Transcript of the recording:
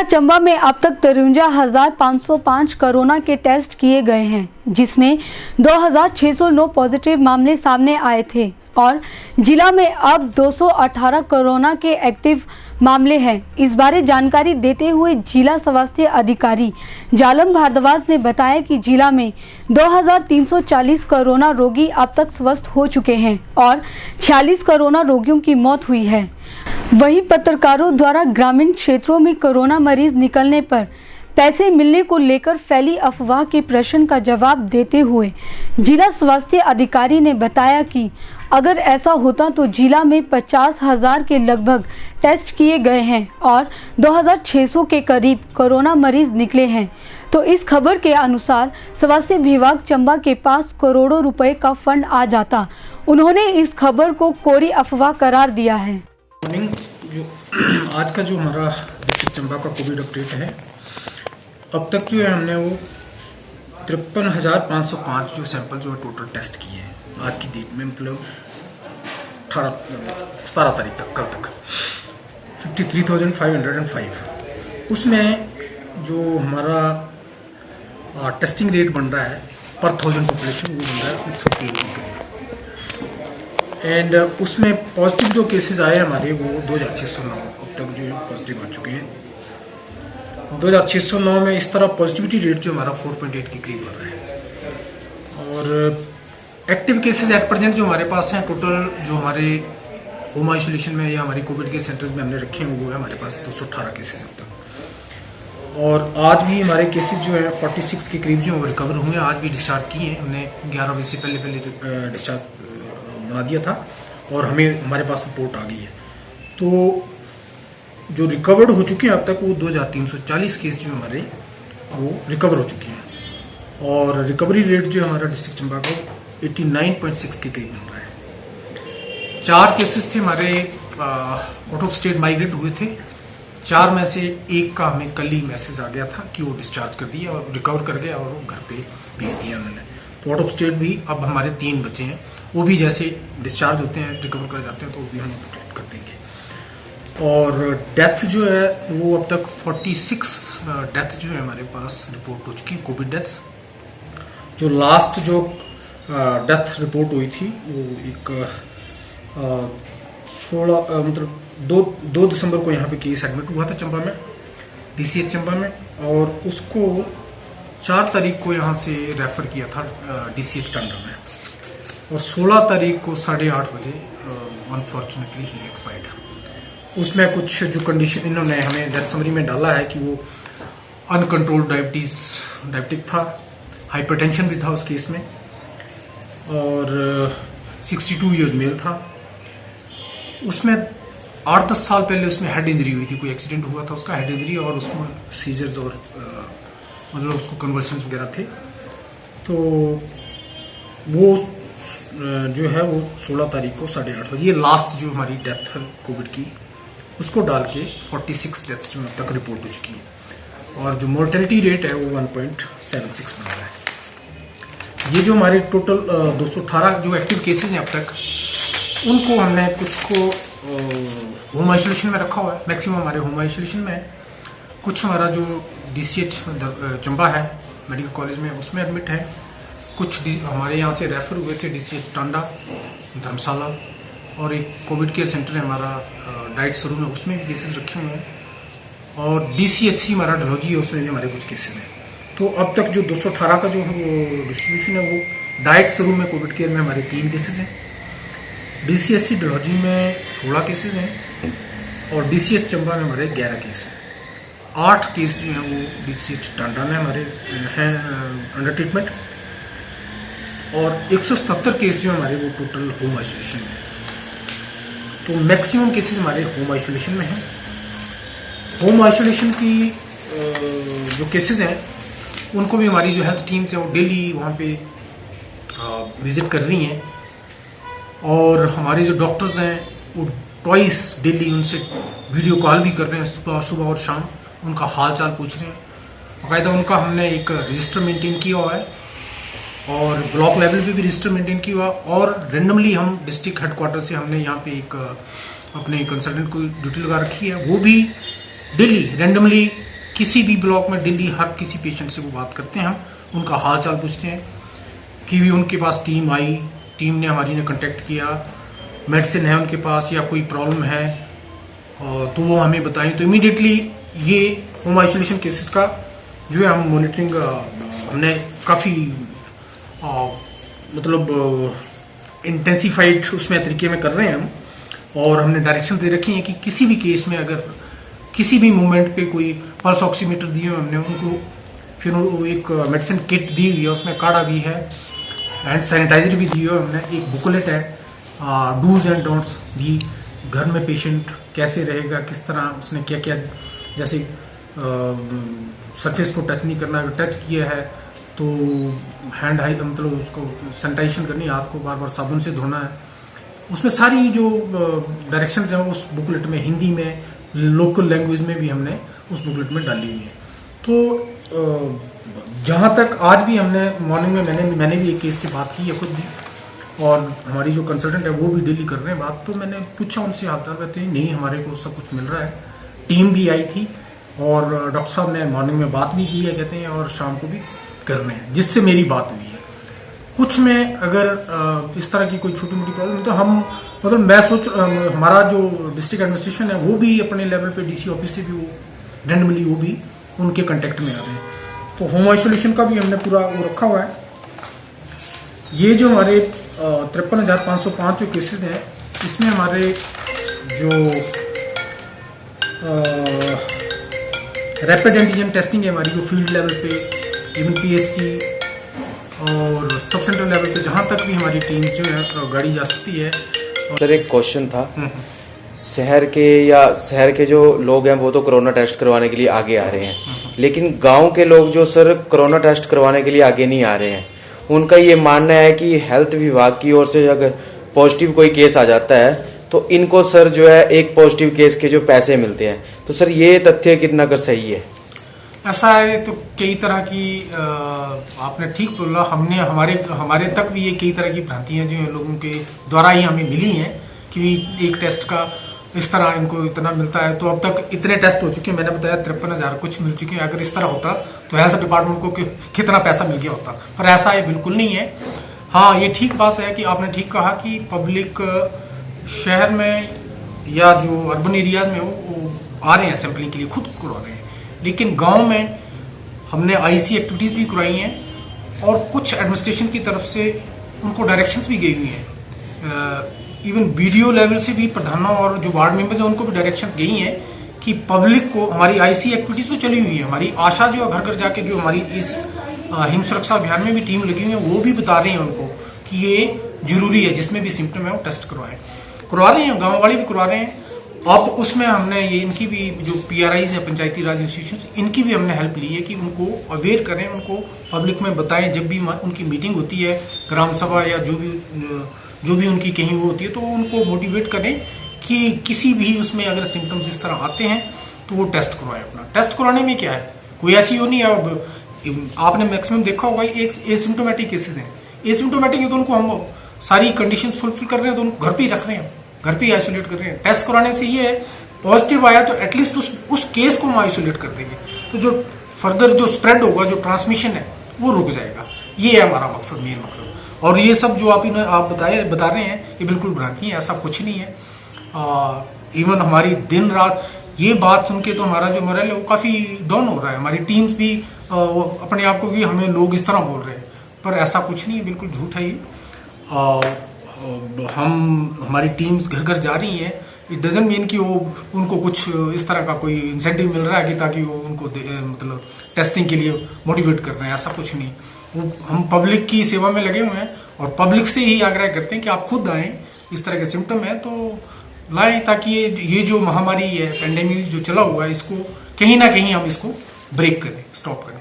जिला चंबा में अब तक 53,505 कोरोना के टेस्ट किए गए हैं, जिसमें 2,609 पॉजिटिव मामले सामने आए थे और जिला में अब 218 कोरोना के एक्टिव मामले हैं। इस बारे जानकारी देते हुए जिला स्वास्थ्य अधिकारी जालम भारद्वाज ने बताया कि जिला में 2,340 कोरोना रोगी अब तक स्वस्थ हो चुके हैं और 46 कोरोना रोगियों की मौत हुई है। वहीं पत्रकारों द्वारा ग्रामीण क्षेत्रों में कोरोना मरीज निकलने पर पैसे मिलने को लेकर फैली अफवाह के प्रश्न का जवाब देते हुए जिला स्वास्थ्य अधिकारी ने बताया कि अगर ऐसा होता तो जिला में 50,000 के लगभग टेस्ट किए गए हैं और 2,600 के करीब कोरोना मरीज निकले हैं। तो इस खबर के अनुसार स्वास्थ्य विभाग चंबा के पास करोड़ों रुपए का फंड आ जाता। उन्होंने इस खबर को कोरी अफवाह करार दिया है। आज का जो हमारा डिस्ट्रिक्ट चंबा का कोविड अपडेट है, अब तक जो है हमने वो 53,505 जो सैंपल जो है टोटल टेस्ट किए हैं आज की डेट में, मतलब 17 तारीख तक, कल तक 53,505। उसमें जो हमारा टेस्टिंग रेट बन रहा है पर 1000 पॉपुलेशन, वो बन रहा है 103 एंड उसमें पॉजिटिव जो केसेस आए हमारे वो 2,609 अब तक जो पॉजिटिव आ चुके हैं। 2,609 में इस तरह पॉजिटिविटी रेट जो हमारा 4.8 के करीब आ रहा है और एक्टिव केसेस एट प्रेजेंट जो हमारे पास हैं टोटल जो हमारे होम आइसोलेशन में या हमारी कोविड केयर सेंटर्स में हमने रखे हैं वो है हमारे पास 218 केसेस अब तक। और आज भी हमारे केसेस जो है 46 के करीब जो रिकवर हुए हैं, आज भी डिस्चार्ज किए हैं हमने। 11 बजे से पहले डिस्चार्ज बना दिया था और हमारे पास रिपोर्ट आ गई है। तो जो रिकवर्ड हो चुके हैं अब तक वो 2,340 केस जो हमारे वो रिकवर हो चुके हैं और रिकवरी रेट जो हमारा डिस्ट्रिक्ट चंबा का 89.6 के करीब बन रहा है। 4 केसेस थे हमारे आउट ऑफ स्टेट माइग्रेट हुए थे। 4 में से एक का हमें कल ही मैसेज आ गया था कि वो डिस्चार्ज कर दिया और रिकवर कर गया और वो घर पे भेज दिया उन्होंने। तो आउट ऑफ स्टेट भी अब हमारे 3 बचे हैं, वो भी जैसे डिस्चार्ज होते हैं रिकवर कर जाते हैं तो वो भी हम अपडेट कर देंगे। और डेथ जो है वो अब तक 46 डेथ जो है हमारे पास रिपोर्ट हो चुकी है, कोविड डेथ्स। जो लास्ट जो डेथ रिपोर्ट हुई थी वो एक 16 मतलब 2 दिसंबर को यहाँ पे केस एडमिट हुआ था चंबा में, DCH चंबा में, और उसको 4 तारीख को यहाँ से रेफर किया था DCH टांडा में और 16 तारीख को 8:30 बजे अनफॉर्चुनेटली ही एक्सपायर्ड। उसमें कुछ जो कंडीशन इन्होंने हमें डेथ समरी में डाला है कि वो अनकंट्रोल्ड डायबिटिक था, हाइपरटेंशन भी था उस केस में और 62 ईयर्स मेल था। उसमें 8-10 साल पहले उसमें हेड इंजरी हुई थी, कोई एक्सीडेंट हुआ था उसका, हेड इंजरी, और उसमें सीजर्स और मतलब उसको कन्वर्शंस वगैरह थे। तो वो जो है वो 16 तारीख को 8:30 बजे, ये लास्ट जो हमारी डेथ है कोविड की, उसको डाल के 46 डेथ्स जो अब तक रिपोर्ट हो चुकी है और जो मोर्टेलिटी रेट है वो 1.76 बन रहा है। ये जो हमारे टोटल 218 जो एक्टिव केसेस हैं अब तक, उनको हमने कुछ को होम आइसोलेशन में रखा हुआ है, मैक्सिमम हमारे होम आइसोलेशन में है। कुछ हमारा जो DCH चंबा है मेडिकल कॉलेज में उसमें एडमिट है, कुछ हमारे यहाँ से रेफर हुए थे DCH टांडा, धर्मशाला, और एक कोविड केयर सेंटर है हमारा डाइट सरू में, उसमें भी केसेस रखे हुए हैं, और DCHC हमारा डलहौजी है उसमें भी हमारे कुछ केसेस हैं। तो अब तक जो 218 का जो वो डिस्ट्रीब्यूशन है वो डाइट सरू में कोविड केयर में हमारे 3 केसेस हैं, DCHC डलहौजी में 16 केसेस हैं और DCH चंबा में हमारे 11 केस हैं। 8 केस जो हैं वो DCH टांडा में हमारे हैं अंडर ट्रीटमेंट और 177 केस जो हमारे वो टोटल होम आइसोलेशन में। तो मैक्सिमम केसेस हमारे होम आइसोलेशन में हैं। होम आइसोलेशन की जो केसेस हैं उनको भी हमारी जो हेल्थ टीम्स हैं वो डेली वहाँ पे विजिट कर रही हैं और हमारे जो डॉक्टर्स हैं वो ट्वाइस डेली उनसे वीडियो कॉल भी कर रहे हैं, सुबह और शाम उनका हाल चाल पूछ रहे हैं। बाकायदा उनका हमने एक रजिस्टर मेंटेन किया हुआ है और ब्लॉक लेवल पे भी रजिस्टर मेंटेन किया हुआ, और रेंडमली हम डिस्ट्रिक्ट हेडक्वार्टर से हमने यहाँ पे एक अपने कंसल्टेंट को ड्यूटी लगा रखी है, वो भी डेली रेंडमली किसी भी ब्लॉक में डेली हर किसी पेशेंट से वो बात करते हैं, हम उनका हाल चाल पूछते हैं कि भी उनके पास टीम आई, टीम ने हमारी ने कांटेक्ट किया, मेडिसिन है उनके पास या कोई प्रॉब्लम है तो वो हमें बताएं। तो इमीडिएटली ये होम आइसोलेशन केसेस का जो है हम मॉनिटरिंग हमने काफ़ी मतलब इंटेंसिफाइड उसमें तरीके में कर रहे हैं हम, और हमने डायरेक्शन दे रखी हैं कि किसी भी केस में अगर किसी भी मूवमेंट पे कोई पल्स ऑक्सीमीटर दिए हुए हमने उनको, फिर वो एक मेडिसिन किट दी हुई है, उसमें काढ़ा भी है, हैंड सैनिटाइजर भी दिए हुए हमने, एक बुकलेट है डूज एंड डोंट्स भी, घर में पेशेंट कैसे रहेगा, किस तरह उसने क्या क्या, जैसे सरफेस को टच नहीं करना, अगर टच किया है तो हैंड हाई मतलब उसको सैनिटाइजेशन करनी है, हाथ को बार बार साबुन से धोना है। उसमें सारी जो डायरेक्शंस हैं उस बुकलेट में हिंदी में, लोकल लैंग्वेज में भी हमने उस बुकलेट में डाली हुई है। तो जहाँ तक आज भी हमने मॉर्निंग में मैंने भी एक केस से बात की है खुद भी, और हमारी जो कंसल्टेंट है वो भी डेली कर रहे हैं बात। तो मैंने पूछा उनसे हाल चाल, कहते हैं नहीं हमारे को सब कुछ मिल रहा है। टीम भी आई थी और डॉक्टर साहब ने मॉर्निंग में बात भी की है कहते हैं, और शाम को भी कर रहे हैं, जिससे मेरी बात हुई है। कुछ में अगर इस तरह की कोई छोटी मोटी प्रॉब्लम है तो हम मतलब मैं सोच हमारा जो डिस्ट्रिक्ट एडमिनिस्ट्रेशन है वो भी अपने लेवल पे डीसी ऑफिस से भी वो रैंडमली वो भी उनके कांटेक्ट में आ रहे हैं। तो होम आइसोलेशन का भी हमने पूरा वो रखा हुआ है। ये जो हमारे 53,505 जो केसेस हैं, इसमें हमारे जो रैपिड एंटीजन टेस्टिंग है हमारी, जो फील्ड लेवल पे इवन पीएससी और सब सेंटर लेवल पे जहाँ तक भी हमारी टीम जो है गाड़ी जा सकती है। सर एक क्वेश्चन था, शहर के जो लोग हैं वो तो कोरोना टेस्ट करवाने के लिए आगे आ रहे हैं, लेकिन गांव के लोग जो सर कोरोना टेस्ट करवाने के लिए आगे नहीं आ रहे हैं, उनका ये मानना है कि हेल्थ विभाग की ओर से अगर पॉजिटिव कोई केस आ जाता है तो इनको सर जो है एक पॉजिटिव केस के जो पैसे मिलते हैं। तो सर ये तथ्य कितना कर सही है? ऐसा है तो कई तरह की आपने ठीक बोला, हमने हमारे तक भी ये कई तरह की भ्रांतियां जो लोगों के द्वारा ही हमें मिली हैं कि एक टेस्ट का इस तरह इनको इतना मिलता है। तो अब तक इतने टेस्ट हो चुके हैं, मैंने बताया 53,000 कुछ मिल चुके हैं। अगर इस तरह होता तो हेल्थ डिपार्टमेंट को कितना पैसा मिल गया होता, पर ऐसा ये बिल्कुल नहीं है। हाँ, ये ठीक बात है कि आपने ठीक कहा कि पब्लिक शहर में या जो अर्बन एरियाज में वो आ रहे हैं सैंपलिंग के लिए, खुद करवा रहे हैं, लेकिन गांव में हमने आईसी एक्टिविटीज़ भी करवाई हैं और कुछ एडमिनिस्ट्रेशन की तरफ से उनको डायरेक्शंस भी गई हुई हैं। इवन बीडीओ लेवल से भी प्रधानों और जो वार्ड मेंबर्स हैं उनको भी डायरेक्शंस गई हैं कि पब्लिक को, हमारी आईसी एक्टिविटीज़ तो चली हुई है, हमारी आशा जो घर घर जाके जो हमारी इस हिम सुरक्षा अभियान में भी टीम लगी हुई है वो भी बता रहे हैं उनको कि ये जरूरी है, जिसमें भी सिम्टम है वो टेस्ट करवा रहे हैं, गाँव वाले भी करवा रहे हैं। अब उसमें हमने ये इनकी भी जो पीआरआईज है, पंचायती राज इंस्टीट्यूशंस, इनकी भी हमने हेल्प ली है कि उनको अवेयर करें, उनको पब्लिक में बताएं। जब भी उनकी मीटिंग होती है, ग्राम सभा या जो भी उनकी कहीं वो होती है, तो उनको मोटिवेट करें कि किसी भी उसमें अगर सिम्टम्स इस तरह आते हैं तो वो टेस्ट करवाएं। अपना टेस्ट करवाने में क्या है, कोई ऐसी वो नहीं है। अब आपने मैक्सिमम देखा होगा एक एसिम्टोमेटिक केसेज हैं, एसिम्टोमेटिक है तो उनको हम सारी कंडीशंस फुलफिल कर रहे हैं तो उनको घर पे ही रख रहे हैं, घर पे आइसोलेट कर रहे हैं। टेस्ट कराने से ये है पॉजिटिव आया तो एटलीस्ट उस केस को हम आइसोलेट कर देंगे, तो जो फर्दर जो स्प्रेड होगा, जो ट्रांसमिशन है वो रुक जाएगा। ये है हमारा मकसद, मेन मकसद। और ये सब जो आप बता रहे हैं ये बिल्कुल भ्रांति है, ऐसा कुछ नहीं है। इवन हमारी दिन रात ये बात सुन के तो हमारा जो मोरल है वो काफ़ी डाउन हो रहा है। हमारी टीम्स भी अपने आप को भी हमें लोग इस तरह बोल रहे हैं, पर ऐसा कुछ नहीं है, बिल्कुल झूठ है ये। हमारी टीम्स घर घर जा रही हैं, इट डजंट मीन कि वो उनको कुछ इस तरह का कोई इंसेंटिव मिल रहा है कि ताकि वो उनको मतलब टेस्टिंग के लिए मोटिवेट कर रहे हैं, ऐसा कुछ नहीं। वो हम पब्लिक की सेवा में लगे हुए हैं और पब्लिक से ही आग्रह करते हैं कि आप खुद आएँ, इस तरह के सिम्टम है तो लाएं, ताकि ये जो महामारी है, पेंडेमिक जो चला हुआ है, इसको कहीं ना कहीं हम इसको ब्रेक करें, स्टॉप करें।